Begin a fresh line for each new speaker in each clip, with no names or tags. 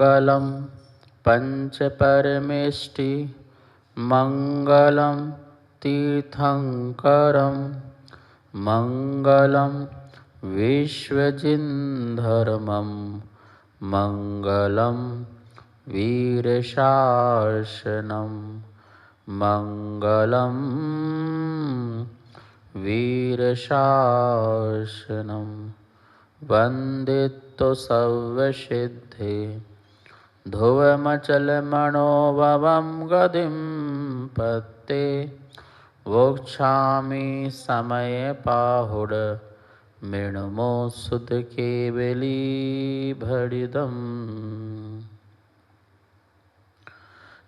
मङ्गलं पञ्चपरमेष्टि मङ्गलं तीर्थङ्करं मङ्गलं विश्वजिन्धर्मं मङ्गलं वीरशासनं मङ्गलं वीरशासनं वन्दितो सर्वसिद्धे ध्रुवमचलमणोभवं गतिं पत्ते वोक्षामि समये पाहुड मृण्मो सुत केवली भड़िदम।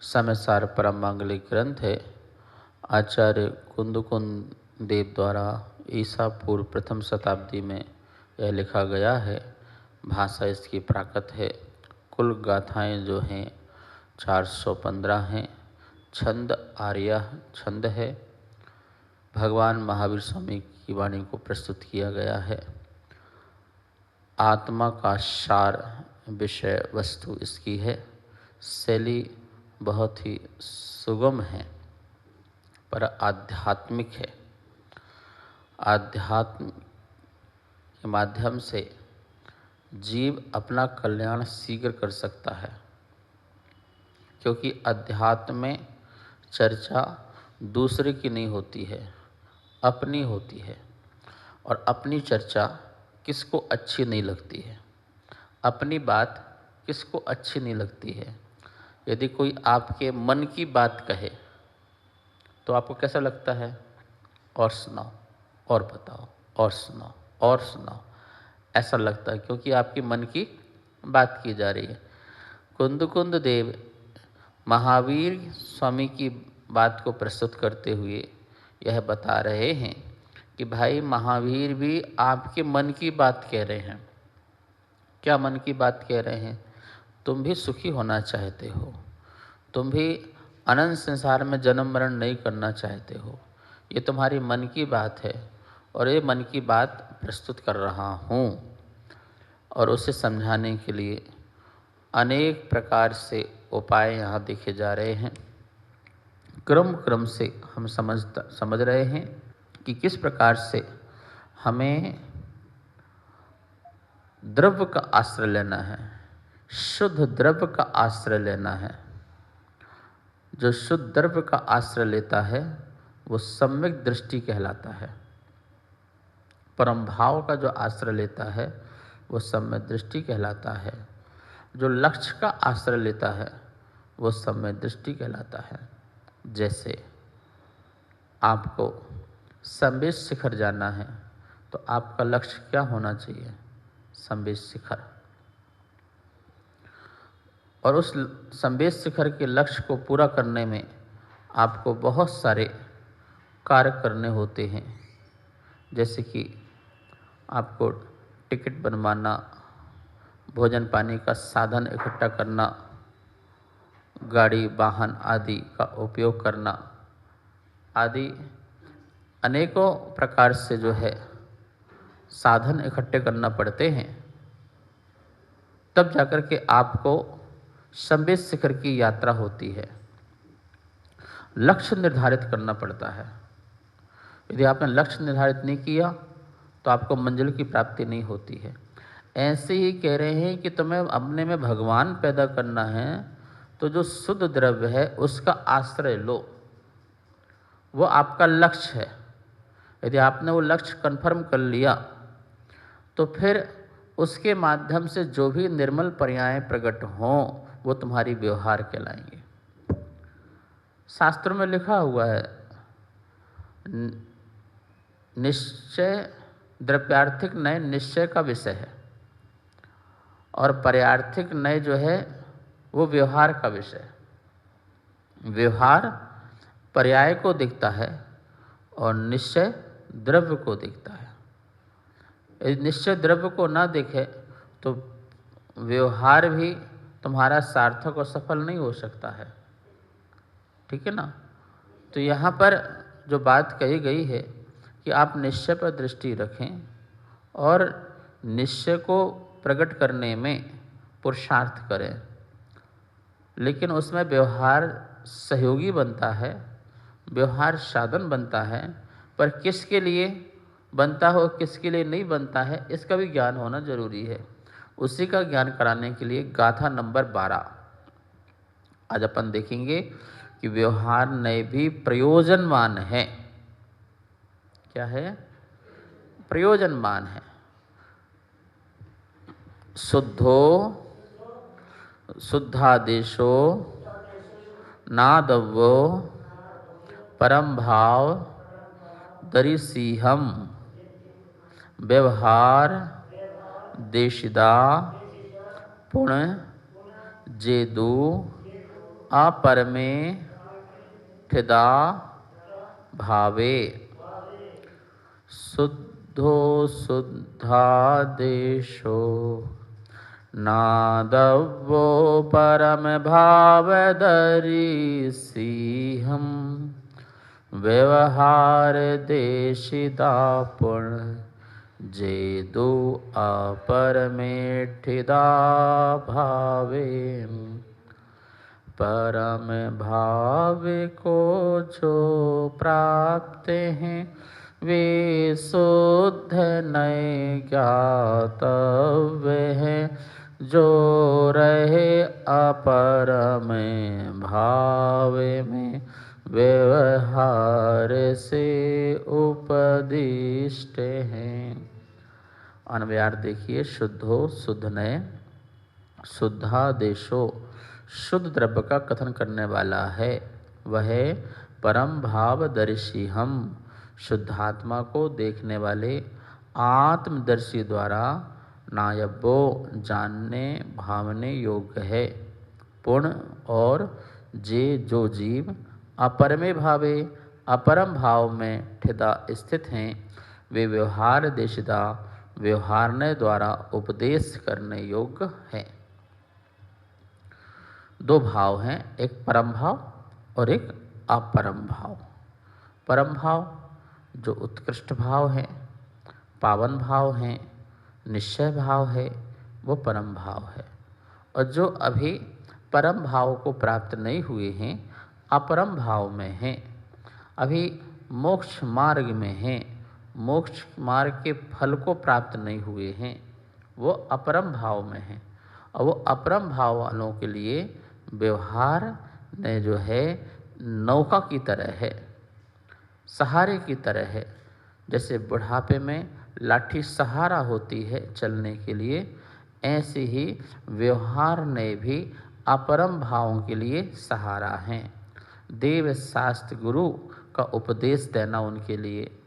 समयसार परम मांगलिक ग्रंथ है। आचार्य कुंदकुंद देव द्वारा ईसा पूर्व प्रथम शताब्दी में यह लिखा गया है। भाषा इसकी प्राकृत है। कुल गाथाएं जो हैं 415 हैं। छंद आर्य छंद है। भगवान महावीर स्वामी की वाणी को प्रस्तुत किया गया है। आत्मा का सार विषय वस्तु इसकी है। शैली बहुत ही सुगम है पर आध्यात्मिक है। आध्यात्म के माध्यम से जीव अपना कल्याण शीघ्र कर सकता है, क्योंकि अध्यात्म में चर्चा दूसरे की नहीं होती है, अपनी होती है। और अपनी चर्चा किसको अच्छी नहीं लगती है, अपनी बात किसको अच्छी नहीं लगती है। यदि कोई आपके मन की बात कहे तो आपको कैसा लगता है? और सुनाओ, और बताओ, और सुनाओ, और सुनाओ, ऐसा लगता है, क्योंकि आपकी मन की बात की जा रही है। कुंदकुंद देव महावीर स्वामी की बात को प्रस्तुत करते हुए यह बता रहे हैं कि भाई महावीर भी आपके मन की बात कह रहे हैं। क्या मन की बात कह रहे हैं? तुम भी सुखी होना चाहते हो, तुम भी अनंत संसार में जन्म मरण नहीं करना चाहते हो। ये तुम्हारी मन की बात है और ये मन की बात प्रस्तुत कर रहा हूँ। और उसे समझाने के लिए अनेक प्रकार से उपाय यहाँ देखे जा रहे हैं। क्रम क्रम से हम समझ रहे हैं कि किस प्रकार से हमें द्रव्य का आश्रय लेना है, शुद्ध द्रव्य का आश्रय लेना है। जो शुद्ध द्रव्य का आश्रय लेता है वो सम्यक दृष्टि कहलाता है। परम भाव का जो आश्रय लेता है वो सम्यक दृष्टि कहलाता है। जो लक्ष्य का आश्रय लेता है वो सम्यक दृष्टि कहलाता है। जैसे आपको संवेद शिखर जाना है तो आपका लक्ष्य क्या होना चाहिए? संवेद शिखर। और उस संवेद शिखर के लक्ष्य को पूरा करने में आपको बहुत सारे कार्य करने होते हैं। जैसे कि आपको टिकट बनवाना, भोजन पानी का साधन इकट्ठा करना, गाड़ी वाहन आदि का उपयोग करना, आदि अनेकों प्रकार से जो है साधन इकट्ठे करना पड़ते हैं। तब जाकर के आपको संवेद शिखर की यात्रा होती है। लक्ष्य निर्धारित करना पड़ता है। यदि आपने लक्ष्य निर्धारित नहीं किया तो आपको मंजिल की प्राप्ति नहीं होती है। ऐसे ही कह रहे हैं कि तुम्हें अपने में भगवान पैदा करना है तो जो शुद्ध द्रव्य है उसका आश्रय लो, वो आपका लक्ष्य है। यदि आपने वो लक्ष्य कन्फर्म कर लिया तो फिर उसके माध्यम से जो भी निर्मल पर्याय प्रकट हों वो तुम्हारी व्यवहार कहलाएंगे। शास्त्रों में लिखा हुआ है निश्चय द्रव्यार्थिक नय निश्चय का विषय है और पर्यार्थिक नय जो है वो व्यवहार का विषय है। व्यवहार पर्याय को दिखता है और निश्चय द्रव्य को दिखता है। यदि निश्चय द्रव्य को ना दिखे तो व्यवहार भी तुम्हारा सार्थक और सफल नहीं हो सकता है। ठीक है ना? तो यहाँ पर जो बात कही गई है कि आप निश्चय पर दृष्टि रखें और निश्चय को प्रकट करने में पुरुषार्थ करें। लेकिन उसमें व्यवहार सहयोगी बनता है, व्यवहार साधन बनता है, पर किसके लिए बनता हो किसके लिए नहीं बनता है इसका भी ज्ञान होना जरूरी है। उसी का ज्ञान कराने के लिए गाथा नंबर 12 आज अपन देखेंगे कि व्यवहार नए भी प्रयोजनवान है। क्या है? प्रयोजनवान है। शुद्धो शुद्धादेशो नादव्यो परम भाव दरिसीहम व्यवहार देशिदा पुण्य जेदु अपरमे ठिदा भावे। शुद्धो शुद्धादेशो नादव्यो परम भाव दरिसीहम व्यवहार देशिदा पुण्य जेदु अपरमेठिदा भावे। परम भाव को जो प्राप्त हैं वे शुद्ध नए ज्ञातव्य हैं, जो रहे अपरम भाव में व्यवहार से उपदिष्ट हैं। अन्वयार्थ देखिए। शुद्धो शुद्ध नए, शुद्धादेशो शुद्ध द्रव्य का कथन करने वाला है, वह परम भाव दर्शी हम शुद्धात्मा को देखने वाले आत्मदर्शी द्वारा नायबो जानने भावने योग्य है। पूर्ण और जे जो जीव अपरमे भावे अपरम भाव में ठिदा स्थित हैं, वे व्यवहार देशिदा व्यवहारने द्वारा उपदेश करने योग्य हैं। दो भाव हैं, एक परम भाव और एक अपरम भाव। परम भाव जो उत्कृष्ट भाव है, पावन भाव है, निश्चय भाव है, वो परम भाव है। और जो अभी परम भाव को प्राप्त नहीं हुए हैं, अपरम भाव में हैं, अभी मोक्ष मार्ग में हैं, मोक्ष मार्ग के फल को प्राप्त नहीं हुए हैं, वो अपरम भाव में हैं। और वो अपरम भाव वालों के लिए व्यवहार ने जो है नौका की तरह है, सहारे की तरह है। जैसे बुढ़ापे में लाठी सहारा होती है चलने के लिए, ऐसे ही व्यवहार ने भी अपरम भावों के लिए सहारा हैं। देव शास्त्र गुरु का उपदेश देना उनके लिए,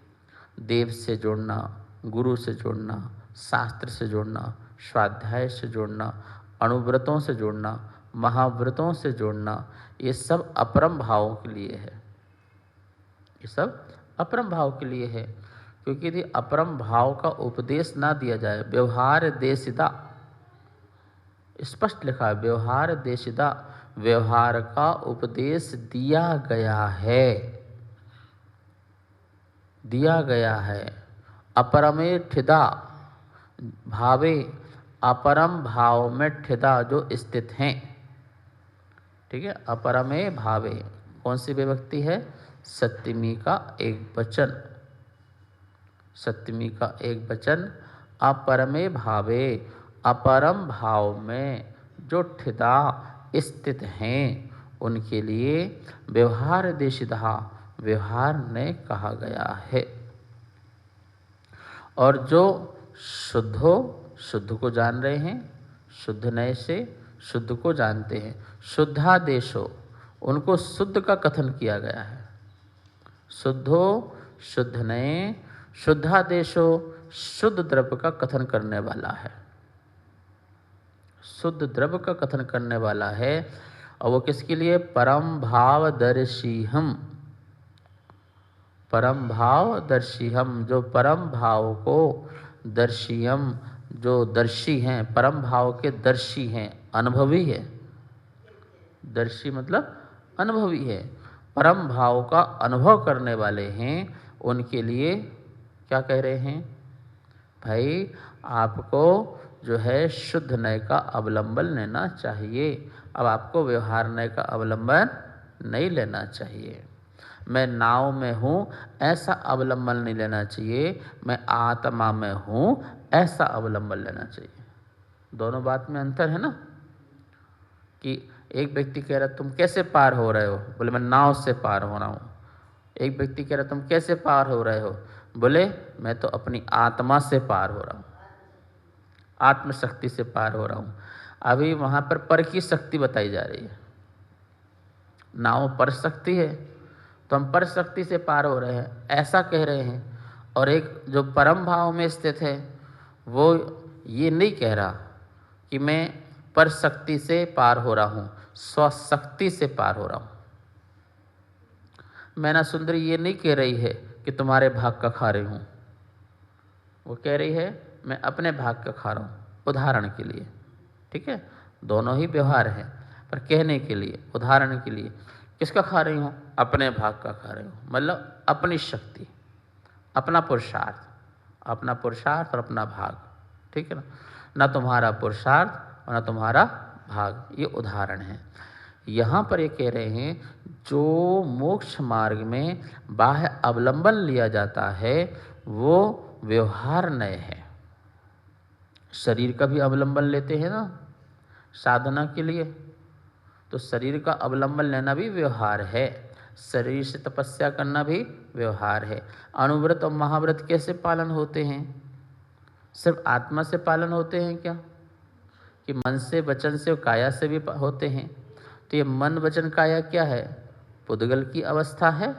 देव से जुड़ना, गुरु से जुड़ना, शास्त्र से जुड़ना, स्वाध्याय से जुड़ना, अणुव्रतों से जुड़ना, महाव्रतों से जुड़ना, ये सब अपरम भावों के लिए है। ये सब अपरम भाव के लिए है, क्योंकि यदि अपरम भाव का उपदेश ना दिया जाए, व्यवहार देशिदा स्पष्ट लिखा है, व्यवहार देशिदा व्यवहार का उपदेश दिया गया है, दिया गया है। अपरमे ठिदा भावे अपरम भाव में ठिदा जो स्थित हैं, ठीक है। अपरमे भावे कौन सी विभक्ति है? सप्तमी का एक वचन, सप्तमी का एक वचन। अपरमे भावे अपरम भाव में जो ठिदा स्थित हैं, उनके लिए व्यवहार देशिदा व्यवहार ने कहा गया है। और जो शुद्धो शुद्ध को जान रहे हैं, शुद्ध नए से शुद्ध को जानते हैं, शुद्धादेशो उनको शुद्ध का कथन किया गया है। शुद्धो शुद्ध नए, शुद्धादेशो शुद्ध द्रव्य का कथन करने वाला है, शुद्ध द्रव्य का कथन करने वाला है। और वो किसके लिए? परम भाव दर्शी हम, परम भाव दर्शी हम, जो परम भाव को दर्शी हम, जो दर्शी हैं, परम भाव के दर्शी हैं, अनुभवी है। दर्शी मतलब अनुभवी है, परम भाव का अनुभव करने वाले हैं। उनके लिए क्या कह रहे हैं? भाई आपको जो है शुद्ध नय का अवलंबन लेना चाहिए। अब आपको व्यवहार का अवलंबन नहीं लेना चाहिए। मैं नाव में हूँ ऐसा अवलंबन नहीं लेना चाहिए, मैं आत्मा में हूँ ऐसा अवलंबन लेना चाहिए। दोनों बात में अंतर है ना, कि एक व्यक्ति कह रहा तुम कैसे पार हो रहे हो, बोले मैं नाव से पार हो रहा हूँ। एक व्यक्ति कह रहा तुम कैसे पार हो रहे हो, बोले मैं तो अपनी आत्मा से पार हो रहा हूँ, आत्मशक्ति से पार हो रहा हूँ। अभी वहाँ पर की शक्ति बताई जा रही है। नाव पर शक्ति है तो हम पर शक्ति से पार हो रहे हैं ऐसा कह रहे हैं, और एक जो परम भाव में स्थित है वो ये नहीं कह रहा कि मैं पर शक्ति से पार हो रहा हूँ, स्वशक्ति से पार हो रहा हूँ। मैना सुंदरी ये नहीं कह रही है कि तुम्हारे भाग का खा रही हूँ, वो कह रही है मैं अपने भाग का खा रहा हूँ, उदाहरण के लिए। ठीक है, दोनों ही व्यवहार है, पर कहने के लिए, उदाहरण के लिए किसका खा रही हूँ, अपने भाग का खा रही हूँ, मतलब अपनी शक्ति, अपना पुरुषार्थ, अपना पुरुषार्थ और अपना भाग। ठीक है ना, ना तुम्हारा पुरुषार्थ और ना तुम्हारा भाग, ये उदाहरण है। यहाँ पर ये कह रहे हैं जो मोक्ष मार्ग में बाह्य अवलंबन लिया जाता है वो व्यवहार नय है। शरीर का भी अवलंबन लेते हैं ना साधना के लिए, तो शरीर का अवलंबन लेना भी व्यवहार है। शरीर से तपस्या करना भी व्यवहार है। अनुव्रत और महाव्रत कैसे पालन होते हैं, सिर्फ आत्मा से पालन होते हैं क्या, कि मन से, वचन से और काया से भी होते हैं? तो ये मन वचन काया क्या है, पुद्गल की अवस्था है।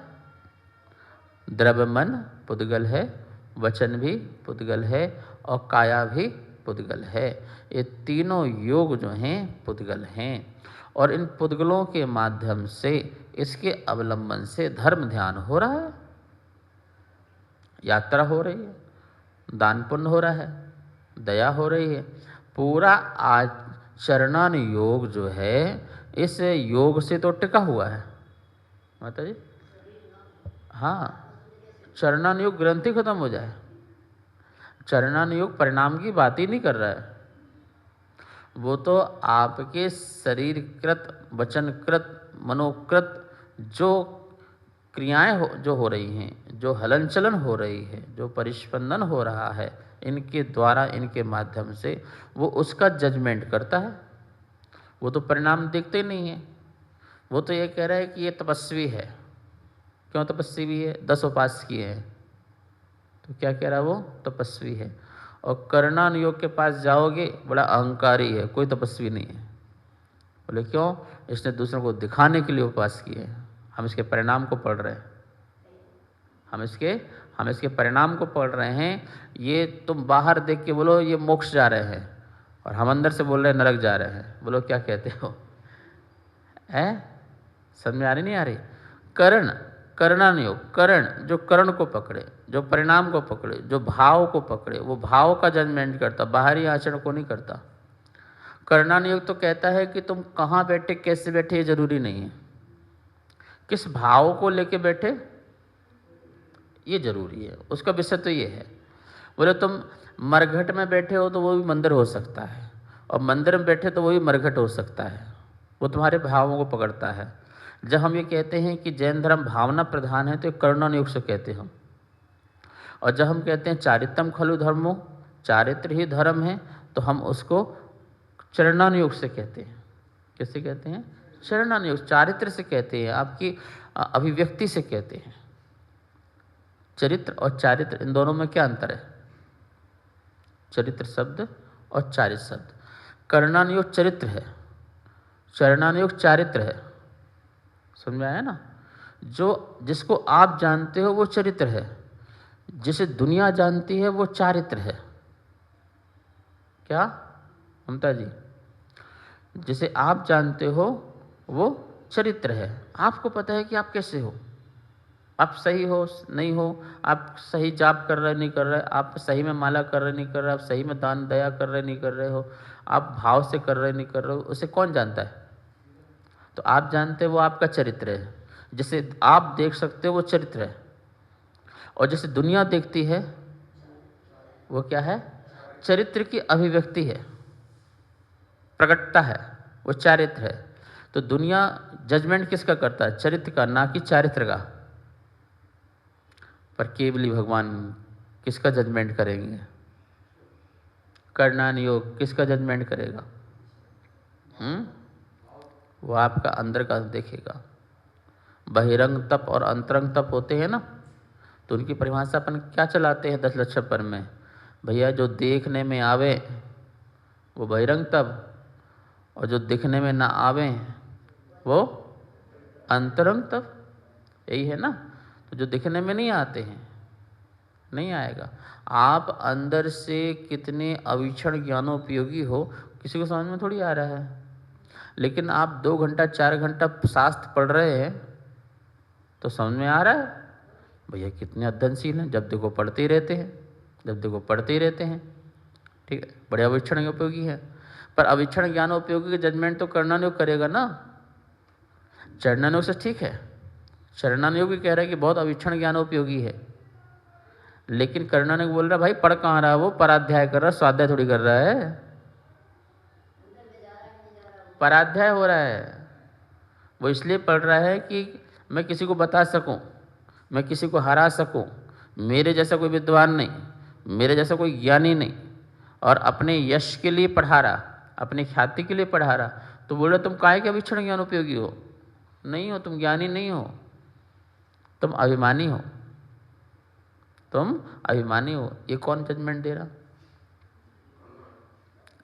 द्रव्य मन पुद्गल है, वचन भी पुद्गल है और काया भी पुद्गल है। ये तीनों योग जो हैं पुद्गल हैं, और इन पुद्गलों के माध्यम से, इसके अवलंबन से धर्म ध्यान हो रहा है, यात्रा हो रही है, दान पुण्य हो रहा है, दया हो रही है। पूरा आचरणान योग जो है इस योग से तो टिका हुआ है माता जी। हाँ, चरणान योग ग्रंथि खत्म हो जाए, चरणान योग परिणाम की बात ही नहीं कर रहा है, वो तो आपके शरीरकृत, वचनकृत, मनोकृत जो क्रियाएं जो हो रही हैं, जो हलन चलन हो रही है, जो परिस्पंदन हो रहा है, इनके द्वारा, इनके माध्यम से वो उसका जजमेंट करता है। वो तो परिणाम देखते नहीं है, वो तो ये कह रहा है कि ये तपस्वी है। क्यों तपस्वी है, 10 उपास किए हैं, तो क्या कह रहा है, वो तपस्वी है। और कर्णान योग के पास जाओगे, बड़ा अहंकारी है, कोई तपस्वी नहीं है। बोले क्यों, इसने दूसरों को दिखाने के लिए उपास किए हैं। हम इसके परिणाम को पढ़ रहे हैं, हम इसके परिणाम को पढ़ रहे हैं। ये तुम बाहर देख के बोलो ये मोक्ष जा रहे हैं, और हम अंदर से बोल रहे हैं नरक जा रहे हैं। बोलो क्या कहते हो, है समझ में आ रही नहीं आ रही? कर्णान योग, कर्ण जो कर्ण को पकड़े, जो परिणाम को पकड़े, जो भाव को पकड़े, वो भाव का जजमेंट करता, बाहरी आचरण को नहीं करता। कर्णान योग तो कहता है कि तुम कहाँ बैठे, कैसे बैठे, ये जरूरी नहीं है, किस भाव को लेके बैठे ये जरूरी है। उसका विषय तो ये है। बोले तुम मरघट में बैठे हो तो वो भी मंदिर हो सकता है, और मंदिर में बैठे तो वो भी मरघट हो सकता है, वो तुम्हारे भावों को पकड़ता है। जब हम ये कहते हैं कि जैन धर्म भावना प्रधान है तो कर्णान योग से कहते हैं हम, और जब हम कहते हैं चारित्रम खलु धर्मो, चारित्र ही धर्म है, तो हम उसको चरणान योग से कहते हैं। किससे कहते हैं? चरणान योग, चारित्र से कहते हैं, आपकी अभिव्यक्ति से कहते हैं। चरित्र और चारित्र, इन दोनों में क्या अंतर है? चरित्र शब्द और चारित्र शब्द। कर्णान योग चरित्र है, चरणान योग चारित्र है। समझ में आया ना? जो जिसको आप जानते हो वो चरित्र है, जिसे दुनिया जानती है वो चारित्र है। क्या ममता जी? जिसे आप जानते हो वो चरित्र है। आपको पता है कि आप कैसे हो, आप सही हो नहीं हो, आप सही जाप कर रहे नहीं कर रहे, आप सही में माला कर रहे नहीं कर रहे, आप सही में दान दया कर रहे नहीं कर रहे हो, आप भाव से कर रहे नहीं कर रहे हो, उसे कौन जानता है? तो आप जानते हो वो आपका चरित्र है। जिसे आप देख सकते हो वो चरित्र है, और जिसे दुनिया देखती है वो क्या है? चरित्र की अभिव्यक्ति है, प्रकटता है, वो चारित्र है। तो दुनिया जजमेंट किसका करता है? चरित्र का, ना कि चारित्र का। पर केवली भगवान किसका जजमेंट करेंगे? करणान योग किसका जजमेंट करेगा? वो आपका अंदर का देखेगा। बहिरंग तप और अंतरंग तप होते हैं ना, तो उनकी परिभाषा अपन क्या चलाते हैं 10 लक्षण पर में? भैया जो देखने में आवे वो बहिरंग तप, और जो दिखने में ना आवे वो अंतरंग तप। यही है ना। तो जो दिखने में नहीं आते हैं, नहीं आएगा। आप अंदर से कितने अवीक्षण ज्ञानोपयोगी हो किसी को समझ में थोड़ी आ रहा है। लेकिन आप 2 घंटा 4 घंटा शास्त्र पढ़ रहे हैं तो समझ में आ रहा है। भैया कितने अध्ययनशील हैं, जब देखो पढ़ते ही रहते हैं, जब देखो पढ़ते ही रहते हैं। ठीक है, बड़े अवीक्षण उपयोगी है। पर अवीक्षण ज्ञान उपयोगी का जजमेंट तो कर्णानुयोग करेगा ना। चरणानुयोग से ठीक है, चरणानुयोग भी कह रहा है कि बहुत अवीक्षण ज्ञान उपयोगी है, लेकिन कर्णानुयोग बोल रहा है भाई पढ़ कहाँ रहा है, वो पराध्याय कर रहा है, स्वाध्याय थोड़ी कर रहा है। पराध्याय हो रहा है। वो इसलिए पढ़ रहा है कि मैं किसी को बता सकूं, मैं किसी को हरा सकूं, मेरे जैसा कोई विद्वान नहीं, मेरे जैसा कोई ज्ञानी नहीं, और अपने यश के लिए पढ़ा रहा, अपनी ख्याति के लिए पढ़ा रहा। तो बोल रहे तुम काहे के अवीक्षण ज्ञान उपयोगी हो? नहीं हो, तुम ज्ञानी नहीं हो, तुम अभिमानी हो, तुम अभिमानी हो। ये कौन जजमेंट दे रहा?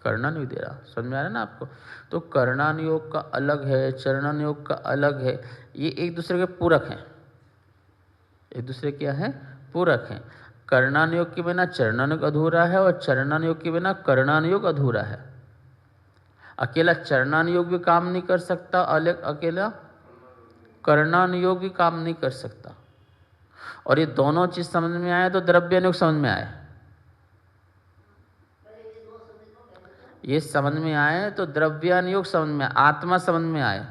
कर्णानुयोग दे रहा। समझ में आ रहा है ना आपको? तो कर्णानुयोग का अलग है, चरणानुयोग का अलग है। ये एक दूसरे के पूरक हैं। एक दूसरे क्या है? पूरक हैं। कर्णानुयोग के बिना चरणानुयोग अधूरा है, और चरणानुयोग के बिना कर्णानुयोग अधूरा है। अकेला चरणानुयोग भी काम नहीं कर सकता, अलग अकेला कर्णानुयोग भी काम नहीं कर सकता। और ये दोनों चीज समझ में आए तो द्रव्यानुयोग समझ में आए। ये समझ में आए तो द्रव्यानुयोग समझ में, आत्मा समझ में आए।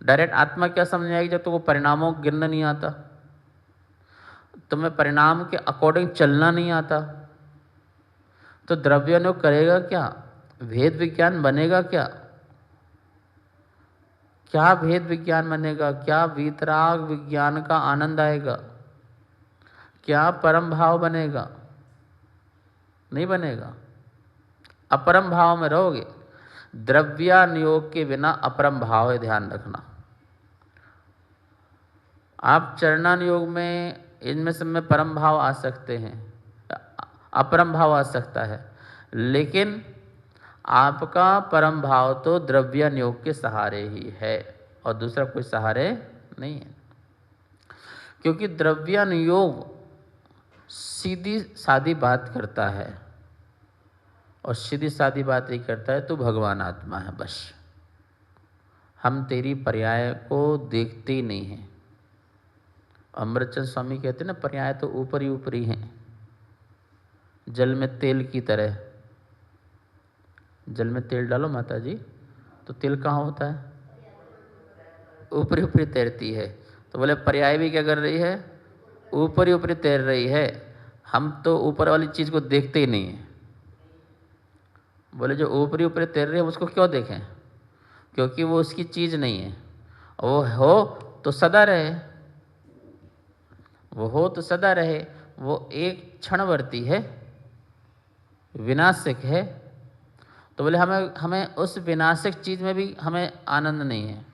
डायरेक्ट आत्मा क्या समझ में आएगी जब तक वो परिणामों को गिनना नहीं आता, तुम्हें परिणाम के अकॉर्डिंग चलना नहीं आता, तो द्रव्यानुयोग करेगा क्या? भेद विज्ञान बनेगा क्या? क्या भेद विज्ञान बनेगा? क्या वीतराग विज्ञान का आनंद आएगा? क्या परम भाव बनेगा? नहीं बनेगा। अपरम भाव में रहोगे। द्रव्यानुयोग के बिना अपरम भाव है, ध्यान रखना। आप चरणानुयोग में इनमें सब में परम भाव आ सकते हैं, अपरम भाव आ सकता है, लेकिन आपका परम भाव तो द्रव्यानुयोग के सहारे ही है, और दूसरा कोई सहारे नहीं है। क्योंकि द्रव्यानुयोग सीधी सादी बात करता है, और सीधी सादी बात ही करता है तो भगवान आत्मा है बस। हम तेरी पर्याय को देखते ही नहीं हैं। अमृतचंद स्वामी कहते हैं ना, पर्याय तो ऊपर ही ऊपरी हैं, जल में तेल की तरह। जल में तेल डालो माता जी, तो तेल कहाँ होता है? ऊपरी ऊपरी तैरती है। तो बोले पर्याय भी क्या कर रही है? ऊपरी ऊपरी तैर रही है। हम तो ऊपर वाली चीज़ को देखते ही नहीं हैं। बोले जो ऊपरी ऊपरी तैर रही है उसको क्यों देखें? क्योंकि वो उसकी चीज़ नहीं है। वो हो तो सदा रहे, वो हो तो सदा रहे। वो एक क्षणवर्ती है, विनाशिक है। तो बोले हमें उस विनाशिक चीज़ में भी हमें आनंद नहीं है,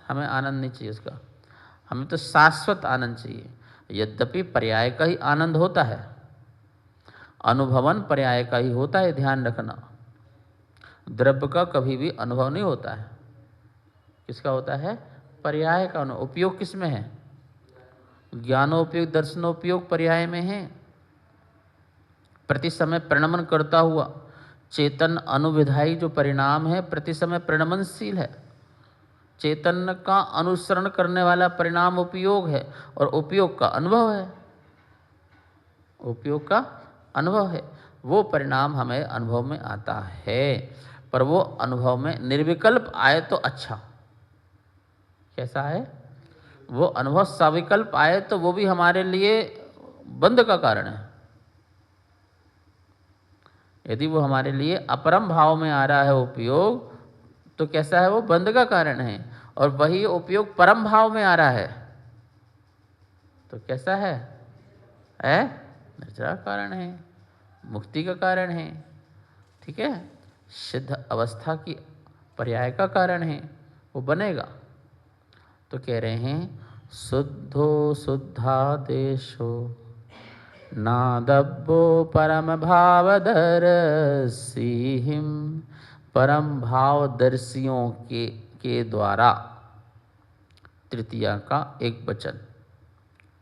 हमें आनंद नहीं चाहिए उसका, हमें तो शाश्वत आनंद चाहिए। यद्यपि पर्याय का ही आनंद होता है, अनुभवन पर्याय का ही होता है, ध्यान रखना। द्रव्य का कभी भी अनुभव नहीं होता है। किसका होता है? पर्याय का। उपयोग किस में है? ज्ञानोपयोग दर्शनोपयोग पर्याय में है। प्रति समय प्रणमन करता हुआ चेतन अनुविधायी जो परिणाम है प्रति समय प्रणमनशील है। चेतन का अनुसरण करने वाला परिणाम उपयोग है, और उपयोग का अनुभव है। उपयोग का अनुभव है, वो परिणाम हमें अनुभव में आता है। पर वो अनुभव में निर्विकल्प आए तो अच्छा। कैसा है? वो अनुभव सविकल्प आए तो वो भी हमारे लिए बंध का कारण है। यदि वो हमारे लिए अपरम भाव में आ रहा है उपयोग, तो कैसा है वो? बंध का कारण है। और वही उपयोग परम भाव में आ रहा है तो कैसा है? निर्जरा कारण है, मुक्ति का कारण है। ठीक है, सिद्ध अवस्था की पर्याय का कारण है, वो बनेगा। तो कह रहे हैं शुद्धो शुद्धादेशो नादब्बो परम भावदर्शिहिम। परम भावदर्शियों के द्वारा, तृतीया का एक वचन,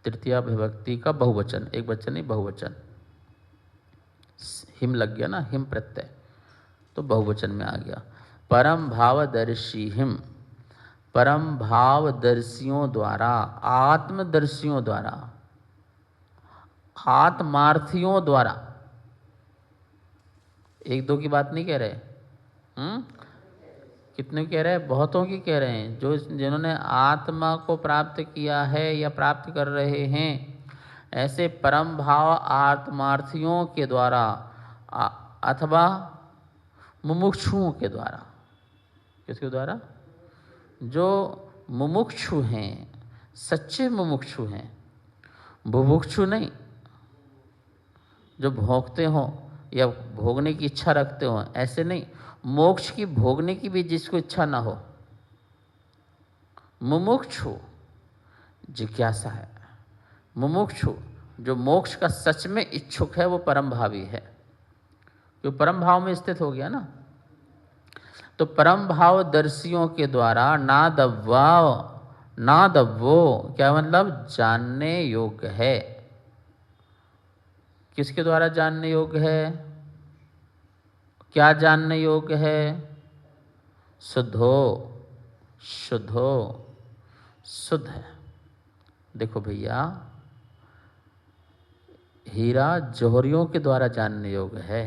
तृतीया विभक्ति का बहुवचन, एक वचन नहीं बहुवचन, हिम लग गया ना, हिम प्रत्यय, तो बहुवचन में आ गया। परम भावदर्शी हिम, परम भावदर्शियों द्वारा, आत्मदर्शियों द्वारा, आत्मार्थियों द्वारा, एक दो की बात नहीं कह रहे। कितने कह रहे हैं? बहुतों की कह रहे हैं। जो जिन्होंने आत्मा को प्राप्त किया है या प्राप्त कर रहे हैं, ऐसे परम भाव आत्मार्थियों के द्वारा अथवा मुमुक्षुओं के द्वारा। किसके द्वारा? जो मुमुक्षु हैं, सच्चे मुमुक्षु हैं, बुभुक्षु नहीं, जो भोगते हो या भोगने की इच्छा रखते हो, ऐसे नहीं। मोक्ष की भोगने की भी जिसको इच्छा ना हो, मुमुक्षु जिज्ञासा है। मुमुक्षु जो मोक्ष का सच में इच्छुक है, वो परम भावी है, जो परम भाव में स्थित हो गया ना। तो परम भाव दर्शियों के द्वारा नादव्वो क्या मतलब? जानने योग्य है। किसके द्वारा जानने योग्य है? क्या जानने योग्य है? शुद्धो, शुद्धो, शुद्ध है। देखो भैया, हीरा जौहरियों के द्वारा जानने योग्य है,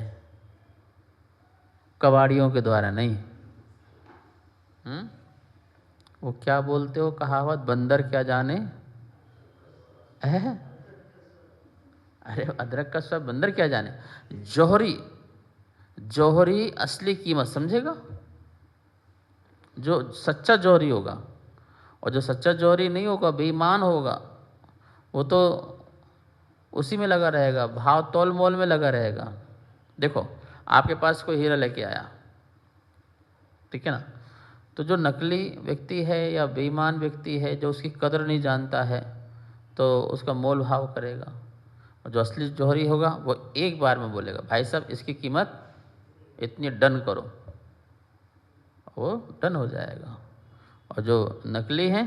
कबाड़ियों के द्वारा नहीं। वो क्या बोलते हो कहावत, बंदर क्या जाने है? अरे अदरक का स्वाद बंदर क्या जाने। जौहरी, जौहरी असली कीमत समझेगा जो सच्चा जौहरी होगा। और जो सच्चा जौहरी नहीं होगा, बेईमान होगा, वो तो उसी में लगा रहेगा, भाव तोल मोल में लगा रहेगा। देखो, आपके पास कोई हीरा लेके आया, ठीक है ना, तो जो नकली व्यक्ति है या बेईमान व्यक्ति है, जो उसकी कदर नहीं जानता है, तो उसका मोल भाव करेगा। और जो असली जौहरी होगा, वो एक बार में बोलेगा, भाई साहब इसकी कीमत इतनी, डन करो, वो डन हो जाएगा। और जो नकली हैं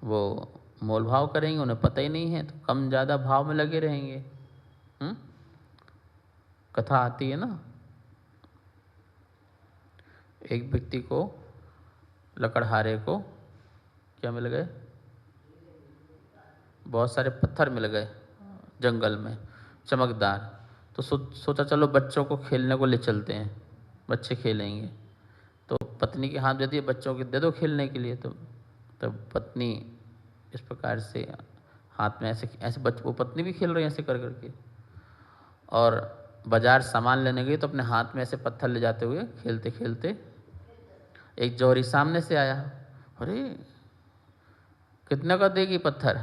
वो मोल भाव करेंगे, उन्हें पता ही नहीं है, तो कम ज़्यादा भाव में लगे रहेंगे। कथा आती है ना, एक व्यक्ति को, लकड़हारे को क्या मिल गए? बहुत सारे पत्थर मिल गए जंगल में, चमकदार। तो सोचा चलो बच्चों को खेलने को ले चलते हैं, बच्चे खेलेंगे। तो पत्नी के हाथ देती है, बच्चों के दे दो खेलने के लिए। तो पत्नी इस प्रकार से हाथ में ऐसे ऐसे वो पत्नी भी खेल रही है ऐसे कर करके, और बाजार सामान लेने गई तो अपने हाथ में ऐसे पत्थर ले जाते हुए खेलते खेलते एक जौहरी सामने से आया। अरे कितने का देगी पत्थर?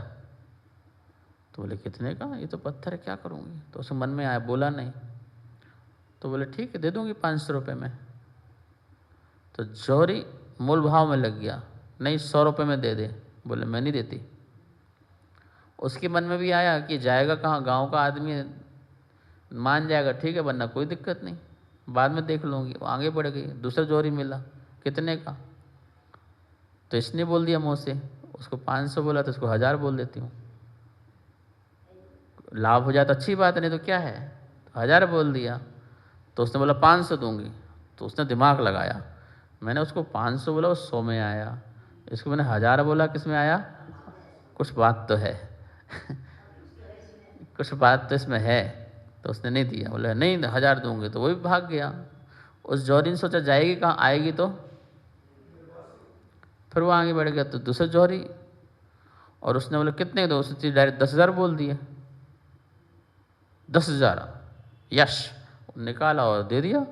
तो बोले कितने का? ये तो पत्थर है, क्या करूँगी? तो उसे मन में आया, बोला नहीं। तो बोले ठीक है, दे दूँगी 500 रुपये में। तो जौहरी मूल भाव में लग गया, नहीं 100 रुपये में दे दे। बोले मैं नहीं देती। उसके मन में भी आया कि जाएगा कहाँ, गांव का आदमी मान जाएगा ठीक है, वरना कोई दिक्कत नहीं, बाद में देख लूँगी। वो आगे बढ़ गई, दूसरा जौहरी मिला, कितने का? तो इसने बोल दिया मुँह से, उसको 500 बोला तो उसको 1000 बोल देती हूँ, लाभ हो जाए तो अच्छी बात, नहीं तो क्या है। तो 1000 बोल दिया। तो उसने बोला 500 दूंगी। तो उसने दिमाग लगाया, मैंने उसको 500 बोला, वो 100 में आया, इसको मैंने 1000 बोला, किस में आया? कुछ बात तो है कुछ बात तो इसमें है। तो उसने नहीं दिया, बोला नहीं 1000 दूंगे। तो वो भी भाग गया। उस जौहरी ने सोचा जाएगी कहाँ, आएगी तो। फिर वो आगे बढ़ गया तो दूसरा जौहरी, और उसने बोला कितने दो? उसने डायरेक्ट 10,000 बोल दिया। 10,000 यश निकाला और दे दिया।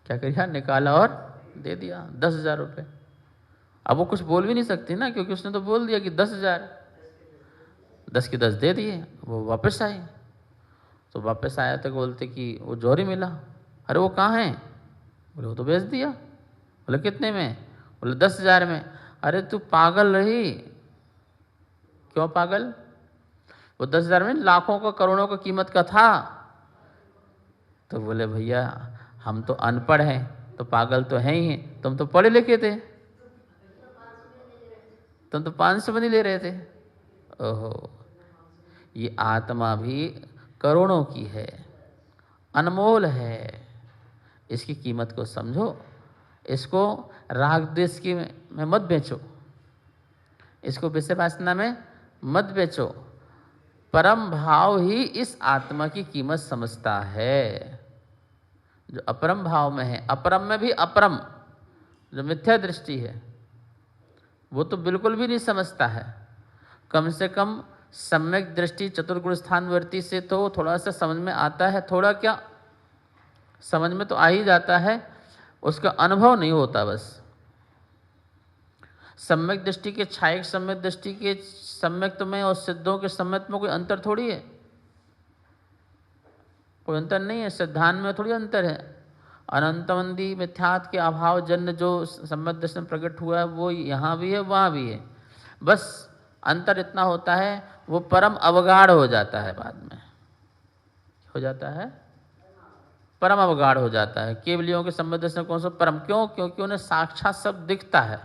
क्या किया, निकाला और दे दिया 10,000 रुपये। अब वो कुछ बोल भी नहीं सकती ना, क्योंकि उसने तो बोल दिया कि 10,000, 10 की 10 दे दिए। वो वापस आई, तो वापस आया तो बोलते कि वो जौहरी मिला। अरे वो कहाँ है? बोले वो तो बेच दिया। बोले कितने में? बोले 10,000 में। अरे तू पागल रही? क्यों पागल? वो 10,000 में लाखों का करोड़ों का कीमत का था। तो बोले भैया हम तो अनपढ़ हैं, तो पागल तो हैं ही, तुम तो पढ़े लिखे थे, तुम तो 500 में नहीं ले रहे थे। ओहो, ये आत्मा भी करोड़ों की है, अनमोल है, इसकी कीमत को समझो। इसको राग द्वेष की में मत बेचो, इसको विषय वासना में मत बेचो। परम भाव ही इस आत्मा की कीमत समझता है। जो अपरम भाव में है, अपरम में भी अपरम, जो मिथ्या दृष्टि है, वो तो बिल्कुल भी नहीं समझता है। कम से कम सम्यक दृष्टि चतुर्गुण स्थानवर्ती से तो थोड़ा सा समझ में आता है। थोड़ा क्या, समझ में तो आ ही जाता है, उसका अनुभव नहीं होता। बस सम्यक दृष्टि के छायक सम्यक दृष्टि के सम्यक्त में और सिद्धों के सम्यक्त में कोई अंतर थोड़ी है, कोई अंतर नहीं है। सिद्धांत में थोड़ी अंतर है। अनंतमंदी मिथ्यात्व के अभाव जन्य जो सम्यक दृष्टि में प्रकट हुआ है वो यहाँ भी है वहाँ भी है। बस अंतर इतना होता है, वो परम अवगाढ़ हो जाता है, बाद में हो जाता है, परम अवगाढ़ हो जाता है। केवलियों के सम्यक दृष्टि में कौन सा परम? क्यों? क्योंकि उन्हें साक्षात सब दिखता है,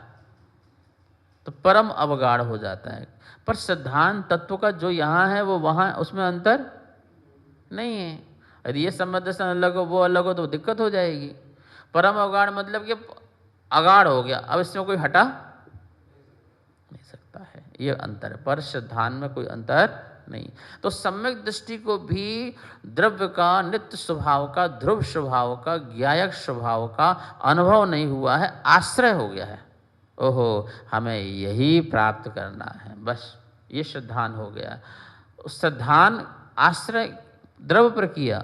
तो परम अवगाढ़ हो जाता है। पर सिद्धांत तत्व का जो यहाँ है वो वहाँ, उसमें अंतर नहीं है। यदि ये सम्यक दर्शन अलग हो, वो अलग हो, तो दिक्कत हो जाएगी। परम अवगाढ़ मतलब कि अगाढ़ हो गया, अब इसमें कोई हटा नहीं सकता है, ये अंतर है। पर सिद्धांत में कोई अंतर नहीं। तो सम्यक दृष्टि को भी द्रव्य का, नित्य स्वभाव का, ध्रुव स्वभाव का, ज्ञायक स्वभाव का अनुभव नहीं हुआ है, आश्रय हो गया है। ओहो, हमें यही प्राप्त करना है, बस ये सिद्धांत हो गया। सिद्धांत आश्रय द्रव पर किया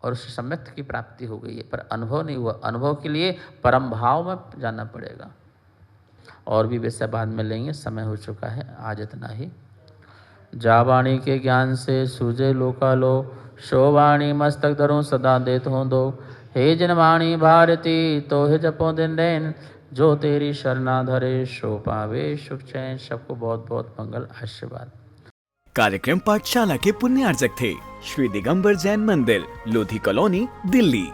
और उस सम्यक की प्राप्ति हो गई है, पर अनुभव नहीं हुआ। अनुभव के लिए परम भाव में जाना पड़ेगा। और भी विषय बाद में लेंगे, समय हो चुका है, आज इतना ही। जा वाणी के ज्ञान से सूझे लोकालो, शो वाणी मस्तक धरो सदा देत हो दो। हे जिन वाणी भारती तो हे जपो दिन रैन, जो तेरी शरणा धरे सो पावे सुख चैन। सबको बहुत बहुत मंगल आशीर्वाद।
कार्यक्रम पाठशाला के पुण्यार्जक थे श्री दिगंबर जैन मंदिर, लोधी कॉलोनी, दिल्ली।